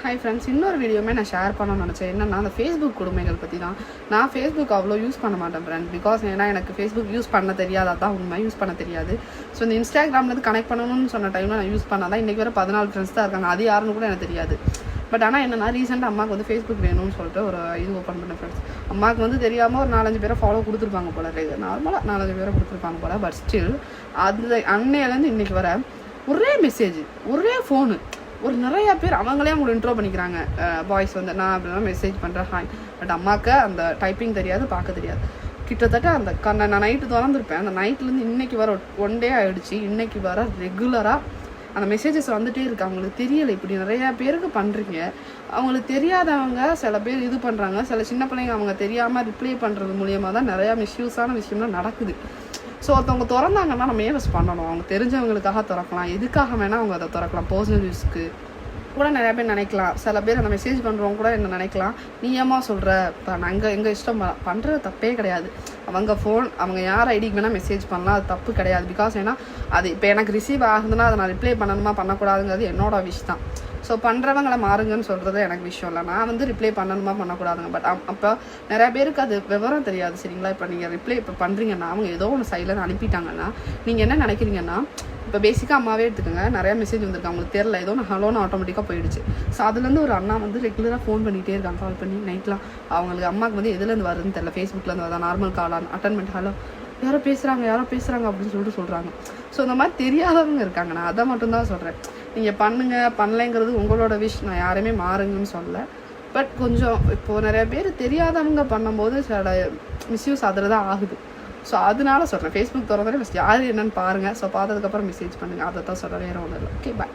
Hi friends, இன்னொரு வீடியோமே நான் share பண்ணணும்னு நினச்சேன். என்னன்னா அந்த ஃபேஸ்புக் கொடுமைகள் பற்றி தான். நான் ஃபேஸ்புக் அவ்வளோ யூஸ் பண்ண மாட்டேன் ஃப்ரெண்ட். பிகாஸ் ஏன்னா எனக்கு ஃபேஸ்புக் யூஸ் பண்ண தெரியாது, அதான் உண்மை, யூஸ் பண்ண தெரியாது. ஸோ இந்த இன்ஸ்டாகிராம்லேருந்து கனெக்ட் பண்ணணும்னு சொன்ன டைமில் நான் யூஸ் பண்ணாதான் இன்றைக்கி வர 14 ஃப்ரெண்ட்ஸ் தான் இருக்காங்க. அது யாருன்னு கூட எனக்கு தெரியாது. பட் ஆனால் என்னென்னா ரீசெண்டாக அம்மாவுக்கு வந்து ஃபேஸ்புக் வேணும்னு சொல்லிட்டு ஒரு இது ஓப்பன் பண்ண ஃப்ரெண்ட்ஸ். அம்மாவுக்கு வந்து தெரியாமல் ஒரு 4-5 பேரை ஃபாலோ கொடுத்துருப்பாங்க போல, நார்மலாக 4-5 பேரை கொடுத்துருப்பாங்க போல. பட் ஸ்டில் அது அன்னையிலேருந்து இன்றைக்கி வர ஒரே மெசேஜ், ஒரே ஃபோனு, ஒரு நிறையா பேர் அவங்களே அவங்களை இன்ட்ரோ பண்ணிக்கிறாங்க. பாய்ஸ் வந்து நான் அப்படின்னா மெசேஜ் பண்ணுறேன் ஹாய். பட் அம்மாவுக்கு அந்த டைப்பிங் தெரியாது, பார்க்க தெரியாது. கிட்டத்தட்ட அந்த நான் நைட்டு திறந்துருப்பேன். அந்த நைட்லேருந்து இன்றைக்கி வர 1 டே ஆகிடுச்சு. இன்றைக்கி வர ரெகுலராக அந்த மெசேஜஸ் வந்துகிட்டே இருக்குது. அவங்களுக்கு தெரியலை, இப்படி நிறையா பேருக்கு பண்ணுறீங்க. அவங்களுக்கு தெரியாதவங்க சில பேர் இது பண்ணுறாங்க. சில சின்ன பிள்ளைங்க அவங்க தெரியாமல் ரிப்ளை பண்ணுறது மூலியமாக தான் நிறையா மிஸ்யூஸான விஷயம்லாம் நடக்குது. ஸோ ஒருத்தவங்க திறந்தாங்கன்னா நம்ம ஏன் பண்ணணும்? அவங்க தெரிஞ்சவங்களுக்காக திறக்கலாம், எதுக்காக வேணால் அவங்க அதை திறக்கலாம். பர்சனல் யூஸ்க்கு கூட நிறையா பேர் நினைக்கலாம். சில பேர் அந்த மெசேஜ் பண்ணுறவங்க கூட என்ன நினைக்கலாம், நீ ஏமா சொல்கிற, இப்போ நாங்கள் எங்கள் இஷ்டம் பண்ணுறது தப்பே கிடையாது. அவங்க ஃபோன், அவங்க யார் ஐடிக்கு வேணால் மெசேஜ் பண்ணலாம், அது தப்பு கிடையாது. பிகாஸ் ஏன்னா அது இப்போ எனக்கு ரிசீவ் ஆகுதுன்னா அதை நான் ரிப்ளை பண்ணணுமா பண்ணக்கூடாதுங்கிறது என்னோட விஷ் தான். ஸோ பண்ணுறவங்களை மாறுங்கன்னு சொல்கிறது எனக்கு விஷயம் இல்லை. நான் வந்து ரிப்ளை பண்ணணுமா பண்ணக்கூடாதுங்க. பட் அப்போ நிறையா பேருக்கு அது விவரம் தெரியாது, சரிங்களா? இப்போ நீங்கள் ரிப்ளை இப்போ பண்ணுறீங்கன்னா அவங்க ஏதோ ஒன்று சைடில் அனுப்பிட்டாங்கன்னா நீங்கள் என்ன நினைக்கிறீங்கன்னா, இப்போ பேசிக்காக அம்மாவே எடுத்துக்கோங்க, நிறையா மெசேஜ் வந்திருக்கு, அவங்களுக்கு தெரில, ஏதோ நான் ஹலோன்னு ஆட்டோமேட்டிக்காக போயிடுச்சு. ஸோ அதுலேருந்து ஒரு அண்ணா வந்து ரெகுலராக ஃபோன் பண்ணிகிட்டே இருக்காங்க, கால் பண்ணி நைட்லாம். அவங்களுக்கு அம்மாவுக்கு வந்து எதுலேருந்து வருதுன்னு தெரில, ஃபேஸ்புக்லேருந்து வரதான், நார்மல் கால் அட்டன் பண்ணிட்டு ஹலோ யாரோ பேசுகிறாங்க அப்படின்னு சொல்லிட்டு சொல்கிறாங்க. ஸோ இந்த மாதிரி தெரியாதவங்க இருக்காங்க. நான் அதை மட்டும்தான் சொல்கிறேன். நீங்கள் பண்ணலைங்கிறது உங்களோட விஷ், நான் யாரையுமே மாறுங்கன்னு சொல்லலை. பட் கொஞ்சம் இப்போது நிறைய பேர் தெரியாதவங்க பண்ணும்போது சில மிஸ்யூஸ் அதில் தான் ஆகுது. ஸோ அதனால சொல்கிறேன், ஃபேஸ்புக் திறந்தாலே ஃபஸ்ட் யார் என்னன்னு பாருங்கள். ஸோ பார்த்ததுக்கப்புறம் மெசேஜ் பண்ணுங்கள், அதை தான் சொல்கிறேன், வேறு ஒன்றும் இல்லை. ஓகே, பாய்.